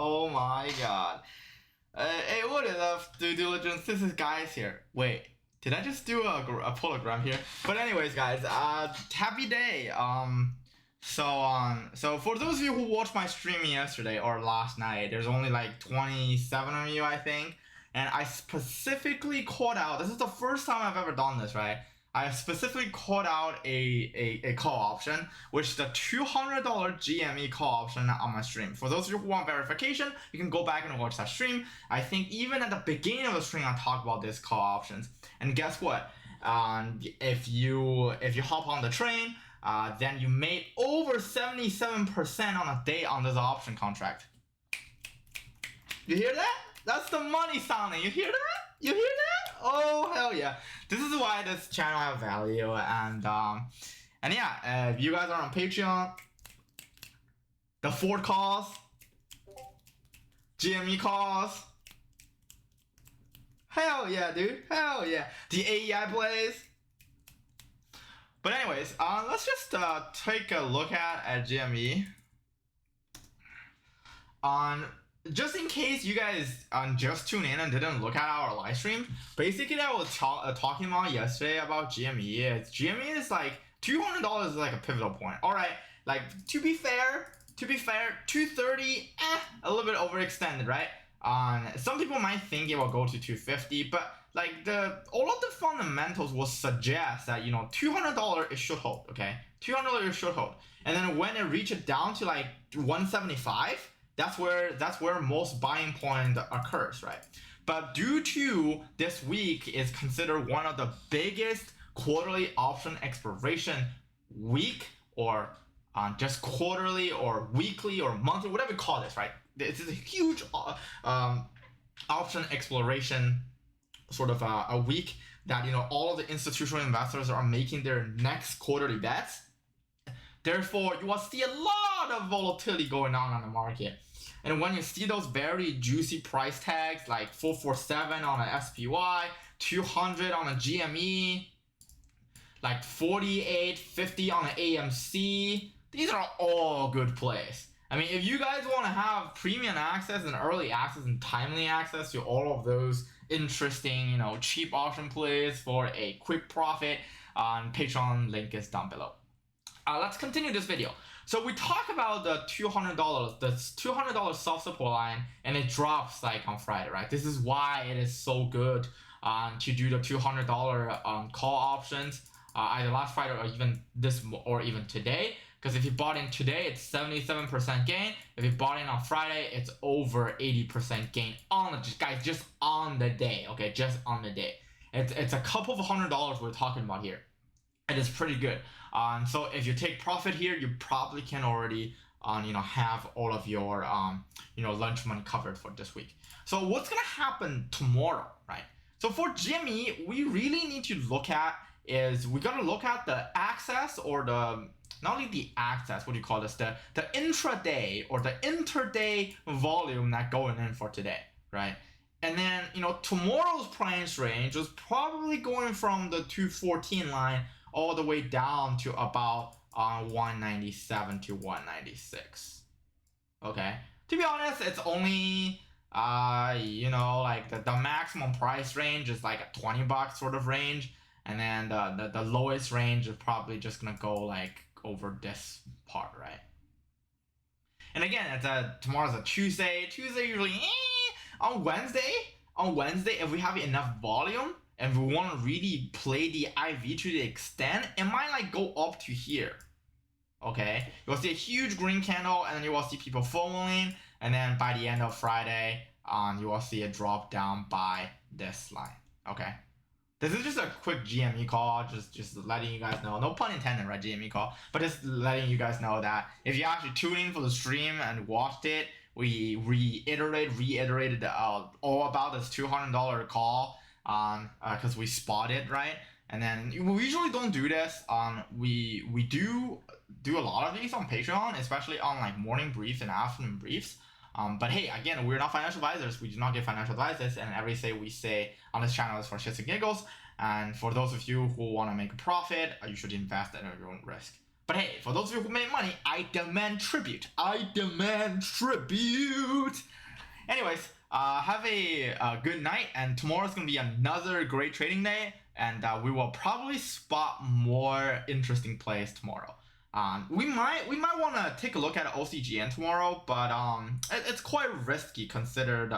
Oh my god. Hey, what is up, due diligence? This is Guys here. Wait, did I just do a hologram here? But anyways, guys, happy day. So for those of you who watched my stream yesterday or last night, there's only like 27 of you, I think. And I specifically called out, this is the first time I've ever done this, right? I specifically called out a call option, which is the $200 GME call option on my stream. For those of you who want verification, you can go back and watch that stream. I think even at the beginning of the stream, I talked about this call options. And guess what? If you hop on the train, then you made over 77% on a day on this option contract. You hear that? That's the money sounding. You hear that? You hear that? Oh, hell yeah. This is why this channel has value. And yeah, if you guys are on Patreon, the Ford calls, GME calls, hell yeah, dude. Hell yeah. The AEI plays. But anyways, let's just take a look at GME. Just in case you guys just tuned in and didn't look at our live stream, basically I was talking about yesterday about GME. GME is like $200 is like a pivotal point. All right, like to be fair, 230, a little bit overextended, right? Some people might think it will go to 250, but like all of the fundamentals will suggest that $200 it should hold. Okay, $200 it should hold, and then when it reaches down to like 175. That's where most buying point occurs, right? But due to this week is considered one of the biggest quarterly option expiration week, or just quarterly or weekly or monthly, whatever you call this, right? This is a huge option exploration sort of a week that all of the institutional investors are making their next quarterly bets. Therefore, you will see a lot of volatility going on the market. And when you see those very juicy price tags like 447 on an SPY, 200 on a GME, like 48.50 on an AMC, these are all good plays. I mean, if you guys want to have premium access and early access and timely access to all of those interesting, cheap option plays for a quick profit, Patreon link is down below. Let's continue this video. So we talk about the $200, the $200 self-support line, and it drops like on Friday, right? This is why it is so good to do the $200 call options either last Friday or even today. Because if you bought in today, it's 77% gain. If you bought in on Friday, it's over 80% gain just on the day. Okay, just on the day. It's a couple of $100 we're talking about here. It is pretty good. So if you take profit here, you probably can already have all of your lunch money covered for this week. So what's gonna happen tomorrow, right? So for GME, we really need to look at we gotta look at the access, or the not only the access, what do you call this, the intraday or the interday volume that going in for today, right? And then tomorrow's price range is probably going from the 214 line all the way down to about 197 to 196. Okay, to be honest, it's only like the maximum price range is like a $20 sort of range, and then the lowest range is probably just gonna go like over this part, right? And again, tomorrow's a Tuesday. Tuesday usually on Wednesday, if we have enough volume and we want to really play the IV to the extent, it might like go up to here. Okay, you'll see a huge green candle, and then you will see people following, and then by the end of Friday, you will see a drop down by this line. Okay, this is just a quick GME call, just letting you guys know. No pun intended, right? GME call, but just letting you guys know that if you actually tune in for the stream and watched it, we reiterated all about this $200 call because we spotted, right? And then we usually don't do this. We do a lot of these on Patreon, especially on like morning briefs and afternoon briefs. But hey, again, we're not financial advisors. We do not give financial advice, and everything we say on this channel is for shits and giggles. And for those of you who want to make a profit, you should invest at your own risk. But hey, for those of you who made money, I demand tribute. I demand tribute. Anyways, have a good night, and tomorrow's gonna be another great trading day, and we will probably spot more interesting plays tomorrow. We might want to take a look at OCGN tomorrow, but it's quite risky considered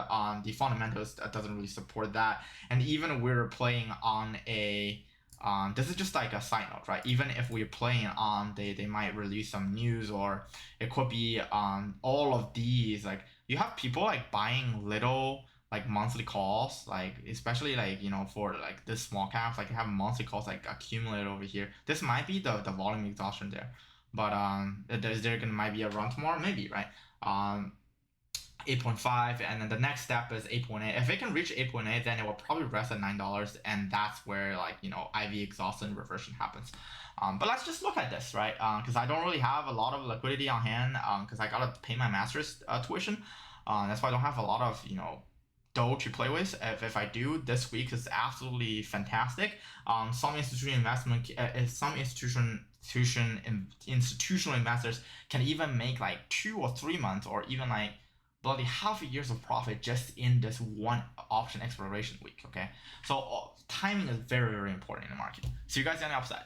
the fundamentals doesn't really support that, and even we're playing on a this is just like a side note, right? Even if we're playing on, they might release some news, or it could be all of these. Like, you have people like buying little like monthly calls, like especially like, for like this small caps, like have monthly calls like accumulated over here. This might be the volume exhaustion there, but is there gonna might be a run tomorrow? Maybe, right? 8.5, and then the next step is 8.8. If it can reach 8.8, then it will probably rest at $9, and that's where, like, IV exhaustion reversion happens. But let's just look at this, right? Because I don't really have a lot of liquidity on hand, because I gotta pay my master's tuition. That's why I don't have a lot of dough to play with. If I do, this week is absolutely fantastic. Some institutional investors can even make like 2 or 3 months, or even like bloody half a year's of profit just in this one option exploration week. Okay, so timing is very, very important in the market. See you guys on the upside.